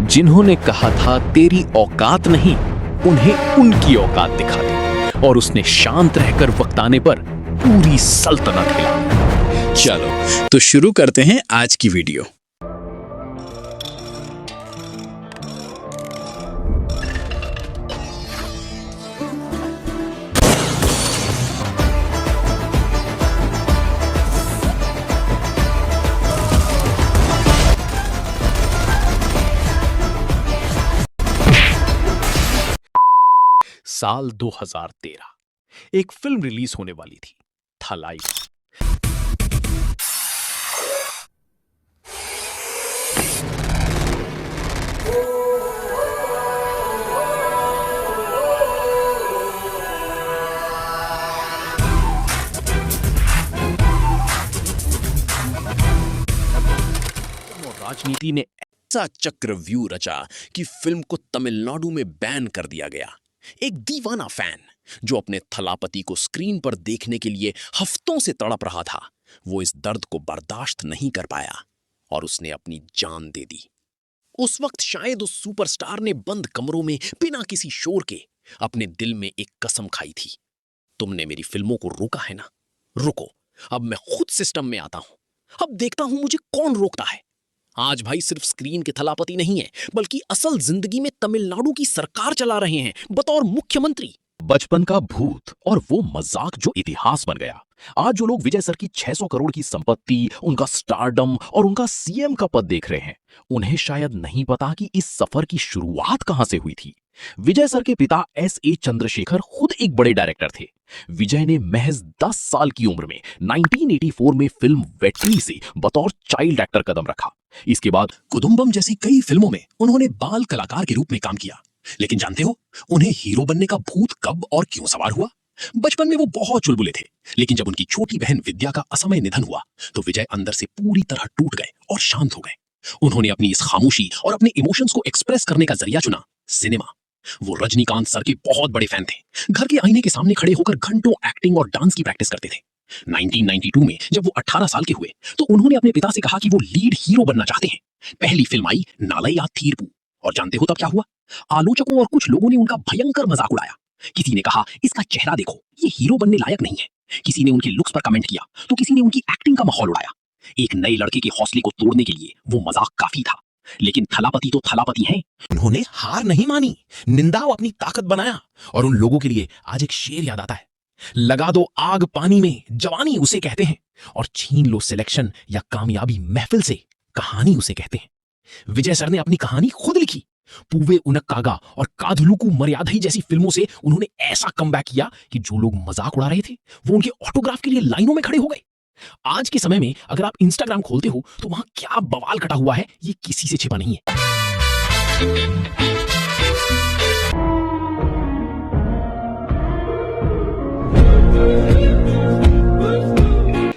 जिन्होंने कहा था तेरी औकात नहीं, उन्हें उनकी औकात दिखा दी और उसने शांत रहकर वक्त आने पर पूरी सल्तनत हिला दी। चलो तो शुरू करते हैं आज की वीडियो। साल 2013 एक फिल्म रिलीज होने वाली थी, थलाई। राजनीति ने ऐसा चक्रव्यूह रचा कि फिल्म को तमिलनाडु में बैन कर दिया गया। एक दीवाना फैन जो अपने थलापति को स्क्रीन पर देखने के लिए हफ्तों से तड़प रहा था, वो इस दर्द को बर्दाश्त नहीं कर पाया और उसने अपनी जान दे दी। उस वक्त शायद उस सुपरस्टार ने बंद कमरों में बिना किसी शोर के अपने दिल में एक कसम खाई थी, तुमने मेरी फिल्मों को रोका है ना, रुको, अब मैं खुद सिस्टम में आता हूं, अब देखता हूं मुझे कौन रोकता है। आज भाई सिर्फ स्क्रीन के थलापति नहीं है, बल्कि असल जिंदगी में तमिलनाडु की सरकार चला रहे हैं बतौर मुख्यमंत्री। बचपन का भूत और वो मजाक जो इतिहास बन गया। आज जो लोग विजय सर की 600 करोड़ की संपत्ति, उनका स्टारडम और उनका सीएम का पद देख रहे हैं, उन्हें शायद नहीं पता कि इस सफर की शुरुआत कहां से हुई थी। विजय सर के पिता एस.ए. चंद्रशेखर खुद एक बड़े डायरेक्टर थे। विजय ने महज 10 साल की उम्र में 1984 में फिल्म वेट्री से बतौर चाइल्ड एक्टर कदम रखा। इसके बाद कुदुम्बम जैसी कई फिल्मों में उन्होंने बाल कलाकार के रूप में काम किया। लेकिन जानते हो उन्हें हीरो बनने का भूत कब और क्यों सवार हुआ? बचपन में वो बहुत चुलबुले थे, लेकिन जब उनकी छोटी बहन विद्या का असमय निधन हुआ तो विजय अंदर से पूरी तरह टूट गए और शांत हो गए। उन्होंने अपनी इस खामोशी और अपने इमोशंस को एक्सप्रेस करने का जरिया चुना, सिनेमा। वो रजनीकांत सर के बहुत बड़े फैन थे। घर के आईने के सामने खड़े होकर घंटों एक्टिंग और डांस की प्रैक्टिस करते थे। 1992 में जब वो 18 साल के हुए तो उन्होंने अपने पिता से कहा कि वो लीड हीरो बनना चाहते हैं। पहली फिल्म आई नालैया थीरपू, और जानते हो तब क्या हुआ? आलोचकों और कुछ लोगों ने उनका भयंकर मजाक उड़ाया। किसी ने कहा इसका चेहरा देखो, ये हीरो बनने लायक नहीं है। किसी ने उनके लुक्स पर कमेंट किया तो किसी ने उनकी एक्टिंग का माहौल उड़ाया। एक नए लड़के के हौसले को तोड़ने के लिए वो मजाक काफी था, लेकिन थलापति तो थलापति हैं। उन्होंने हार नहीं मानी, निंदा को अपनी ताकत बनाया। और उन लोगों के लिए आज एक शेर याद आता है, लगा दो आग पानी में, जवानी उसे कहते हैं, और छीन लो सिलेक्शन या कामयाबी महफिल से, कहानी उसे कहते हैं। विजय सर ने अपनी कहानी खुद लिखी। पूवे उनक्कागा और काधलुकु मर्यादाई जैसी फिल्मों से उन्होंने ऐसा कमबैक किया कि जो लोग मजाक उड़ा रहे थे वो उनके ऑटोग्राफ के लिए लाइनों में खड़े हो गए। आज के समय में अगर आप इंस्टाग्राम खोलते हो तो वहां क्या बवाल कटा हुआ है ये किसी से छिपा नहीं है।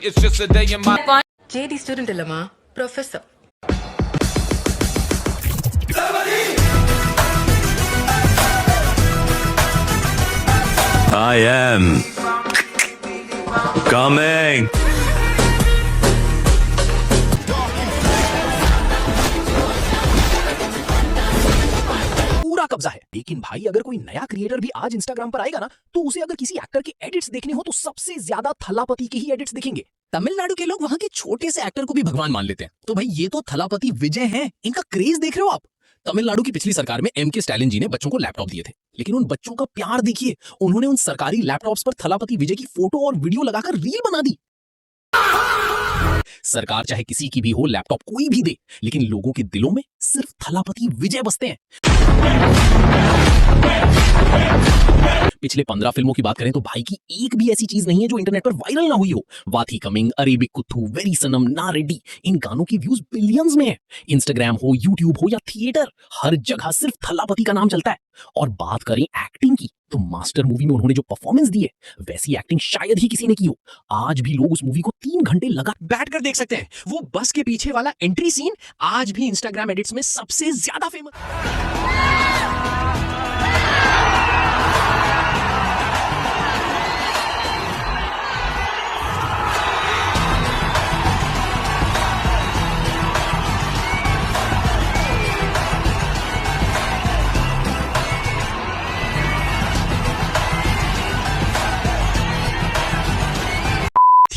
It's just a day in my JD student illama, professor. I am coming. पूरा कब्जा है। लेकिन भाई अगर कोई नया क्रिएटर भी आज इंस्टाग्राम पर आएगा ना तो उसे अगर किसी एक्टर के एडिट्स देखने हो तो सबसे ज्यादा थलापति के ही एडिट्स दिखेंगे। तमिलनाडु के लोग वहां के छोटे से एक्टर को भी भगवान मान लेते हैं। तो भाई ये तो थलापति विजय हैं, इनका क्रेज देख रहे हो आप। तमिलनाडु की पिछली सरकार में M.K. स्टालिन जी ने बच्चों को लैपटॉप दिए थे, लेकिन उन बच्चों का प्यार देखिए, उन्होंने उन सरकारी लैपटॉप्स पर थलापति विजय की फोटो और वीडियो लगाकर रील बना दी। सरकार चाहे किसी की भी हो, लैपटॉप कोई भी दे, लेकिन लोगों के दिलों में सिर्फ थलापति विजय बसते हैं। पिछले 15 फिल्मों की बात करें तो भाई की एक भी ऐसी चीज नहीं है जो इंटरनेट पर वायरल ना हुई हो। वाथी कमिंग, अरेबिक कुथू, वेरी सनम, ना रेड्डी, इन गानों की व्यूज बिलियंस में है। इंस्टाग्राम हो, यूट्यूब हो या थिएटर, हर जगह सिर्फ थलापति का नाम चलता है। और बात करें एक्टिंग की तो मास्टर मूवी में उन्होंने जो परफॉर्मेंस दी है वैसी एक्टिंग शायद ही किसी ने की हो। आज भी लोग उस मूवी को 3 घंटे लगा बैठकर देख सकते हैं। वो बस के पीछे वाला एंट्री सीन आज भी इंस्टाग्राम एडिट्स में सबसे ज्यादा फेमस।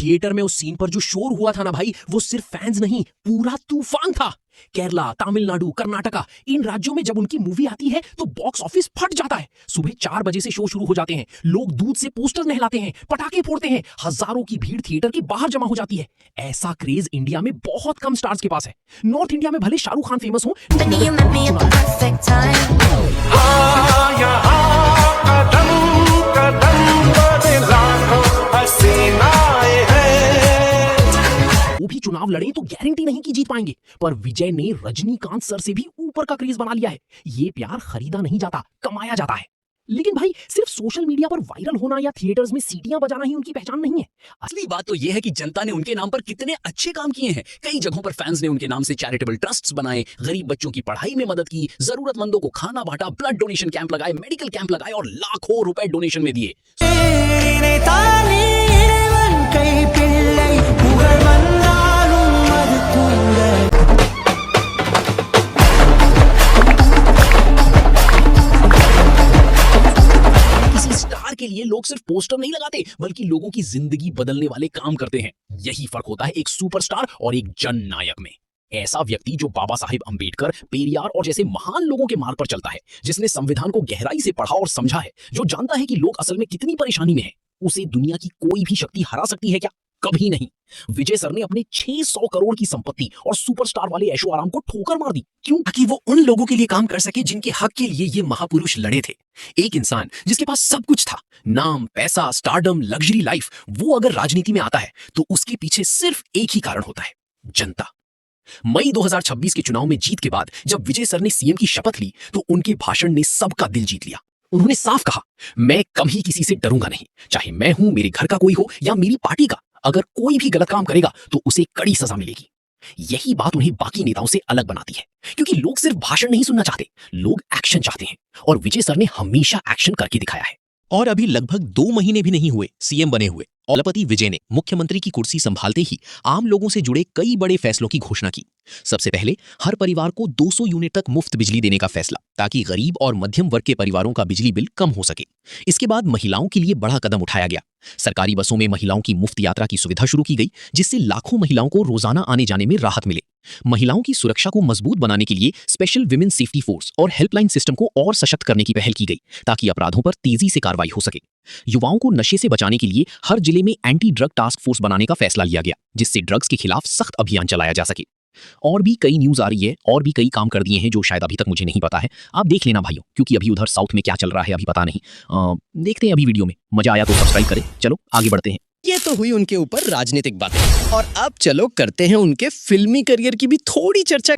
थिएटर में उस सीन पर जो शोर हुआ था ना भाई, वो सिर्फ फैंस नहीं, पूरा तूफान था। केरला, तमिलनाडु, कर्नाटका, इन राज्यों में जब उनकी मूवी आती है तो बॉक्स ऑफिस फट जाता है। सुबह 4 बजे से शो शुरू हो जाते हैं, लोग दूध से पोस्टर नहलाते हैं, पटाखे फोड़ते हैं, हजारों की भीड़ थिएटर के बाहर जमा हो जाती है। ऐसा क्रेज इंडिया में बहुत कम स्टार्स के पास है। नॉर्थ इंडिया में भले शाहरुख खान फेमस हो, वो भी चुनाव लड़े तो गारंटी नहीं कि जीत पाएंगे। पर विजय ने रजनीकांत सर से भी ऊपर का क्रेज बना लिया है। ये प्यार खरीदा नहीं जाता, कमाया जाता है। लेकिन भाई सिर्फ सोशल मीडिया पर वायरल होना या थिएटर्स में सीटियां बजाना ही उनकी पहचान नहीं है। असली बात तो यह है कि जनता ने उनके नाम पर कितने अच्छे काम किए हैं। कई जगहों पर फैंस ने उनके नाम से चैरिटेबल ट्रस्ट्स बनाए, गरीब बच्चों की पढ़ाई में मदद की, जरूरतमंदों को खाना बांटा, ब्लड डोनेशन कैंप लगाए, मेडिकल कैंप लगाए और लाखों रुपए डोनेशन में दिए। के लिए लोग सिर्फ पोस्टर नहीं लगाते, बल्कि लोगों की जिंदगी बदलने वाले काम करते हैं। यही फर्क होता है एक सुपरस्टार और एक जननायक में। ऐसा व्यक्ति जो बाबा साहिब अंबेडकर, पेरियार और जैसे महान लोगों के मार्ग पर चलता है, जिसने संविधान को गहराई से पढ़ा और समझा है, जो जानता है कि लोग असल में कितनी परेशानी में हैं, उसे दुनिया की कोई भी शक्ति हरा सकती है क्या? कभी नहीं। विजय सर ने अपने 600 करोड़ की संपत्ति और सुपरस्टार वाले ऐशो आराम को ठोकर मार दी। क्यों? ताकि वो उन लोगों के लिए काम कर सके जिनके हक के लिए ये महापुरुष लड़े थे। एक इंसान जिसके पास सब कुछ था, नाम, पैसा, स्टारडम, लग्जरी लाइफ, वो अगर राजनीति में आता है तो उसके पीछे सिर्फ एक ही कारण होता है, जनता। मई 2026 के चुनाव में जीत के बाद जब विजय सर ने सीएम की शपथ ली तो उनके भाषण ने सबका दिल जीत लिया। उन्होंने साफ कहा, मैं कभी किसी से डरूंगा नहीं, चाहे मैं हूं, मेरे घर का कोई हो या मेरी पार्टी का। अगर कोई भी गलत काम करेगा तो उसे कड़ी सजा मिलेगी। यही बात उन्हें बाकी नेताओं से अलग बनाती है, क्योंकि लोग सिर्फ भाषण नहीं सुनना चाहते, लोग एक्शन चाहते हैं। और विजय सर ने हमेशा एक्शन करके दिखाया है। और अभी लगभग 2 महीने भी नहीं हुए सीएम बने हुए दलपति विजय ने मुख्यमंत्री की कुर्सी संभालते ही आम लोगों से जुड़े कई बड़े फैसलों की घोषणा की। सबसे पहले हर परिवार को 200 यूनिट तक मुफ्त बिजली देने का फैसला, ताकि गरीब और मध्यम वर्ग के परिवारों का बिजली बिल कम हो सके। इसके बाद महिलाओं के लिए बड़ा कदम उठाया गया। सरकारी बसों में महिलाओं की मुफ्त यात्रा की सुविधा शुरू की गई, जिससे लाखों महिलाओं को रोजाना आने जाने में राहत मिले। महिलाओं की सुरक्षा को मजबूत बनाने के लिए स्पेशल विमेन सेफ्टी फोर्स और हेल्पलाइन सिस्टम को और सशक्त करने की पहल की गई, ताकि अपराधों पर तेजी से कार्रवाई हो सके। युवाओं को नशे से बचाने के लिए हर जिले में एंटी ड्रग टास्क फोर्स बनाने का फैसला लिया गया, जिससे ड्रग्स के खिलाफ सख्त अभियान चलाया जा सके। और भी कई न्यूज आ रही है, और भी कई काम कर दिए हैं जो शायद अभी तक मुझे नहीं पता है। आप देख लेना भाइयों, क्योंकि अभी उधर साउथ में क्या चल रहा है अभी पता नहीं। देखते हैं अभी वीडियो में। मजा आया तो सब्सक्राइब करें। चलो आगे बढ़ते हैं। ये तो हुई उनके ऊपर राजनीतिक बातें, और अब चलो करते हैं उनके फिल्मी करियर की भी थोड़ी चर्चा।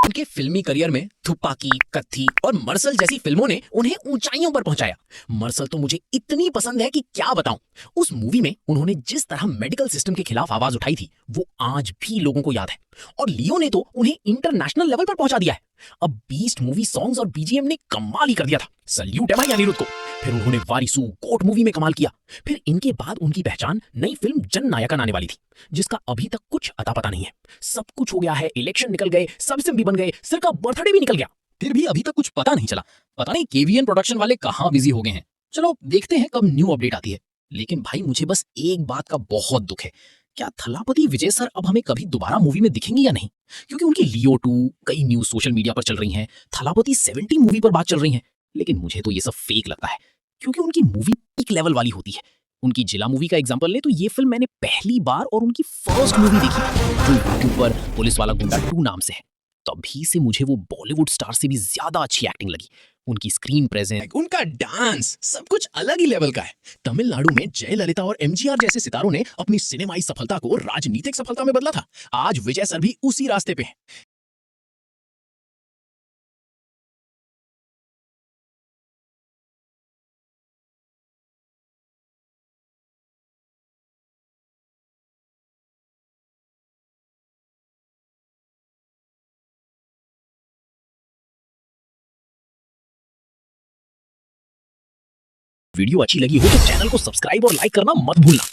उनके फिल्मी करियर में थुप्पाकी, कत्थी और मर्सल जैसी फिल्मों ने उन्हें ऊंचाइयों पर पहुंचाया। मर्सल तो मुझे इतनी पसंद है कि क्या बताऊं। उस मूवी में उन्होंने जिस तरह मेडिकल सिस्टम के खिलाफ आवाज उठाई थी, वो आज भी लोगों को याद है। और लियो ने तो उन्हें इंटरनेशनल लेवल पर पहुंचा दिया है। अब बीस्ट मूवी सॉन्ग्स और बीजीएम ने कमाल ही कर दिया था। सल्यूट है भाई अनिरुद्ध को। फिर उन्होंने वारिसू, कोर्ट मूवी में कमाल किया। फिर इनके बाद उनकी पहचान नई फिल्म जननायकन आने वाली थी, जिसका अभी तक कुछ अता पता नहीं है। सब कुछ हो गया है, इलेक्शन निकल गए, सब सिम भी बन गए, सर का बर्थडे भी निकल गया, फिर भी अभी तक कुछ पता नहीं चला। पता नहीं केवीएन प्रोडक्शन वाले कहां बिजी हो गए हैं। चलो देखते हैं कब न्यू अपडेट आती है। लेकिन भाई मुझे बस एक बात का बहुत दुख है, क्या थलापति विजय सर अब हमें कभी दोबारा मूवी में दिखेंगे या नहीं? क्योंकि उनकी लियो 2 कई न्यूज सोशल मीडिया पर चल रही हैं, थलापति 70 मूवी पर बात चल रही है। लेकिन मुझे तो ये सब फेक लगता है, क्योंकि उनकी मूवी पीक लेवल वाली होती है। उनकी जिला मूवी का एग्जांपल ले तो ये फिल्म मैंने पहली बार और उनकी फर्स्ट मूवी देखी, जो यूट्यूब पर पुलिस वाला गुंडा 2 नाम से है। तभी से मुझे वो बॉलीवुड स्टार से भी ज्यादा अच्छी एक्टिंग लगी। उनकी स्क्रीन प्रेजेंस, उनका डांस, सब कुछ अलग ही लेवल का है। तमिलनाडु में जयललिता और एमजीआर जैसे सितारों ने अपनी सिनेमाई सफलता को राजनीतिक सफलता में बदला था। आज विजय सर भी उसी रास्ते पे हैं। वीडियो अच्छी लगी हो तो चैनल को सब्सक्राइब और लाइक करना मत भूलना।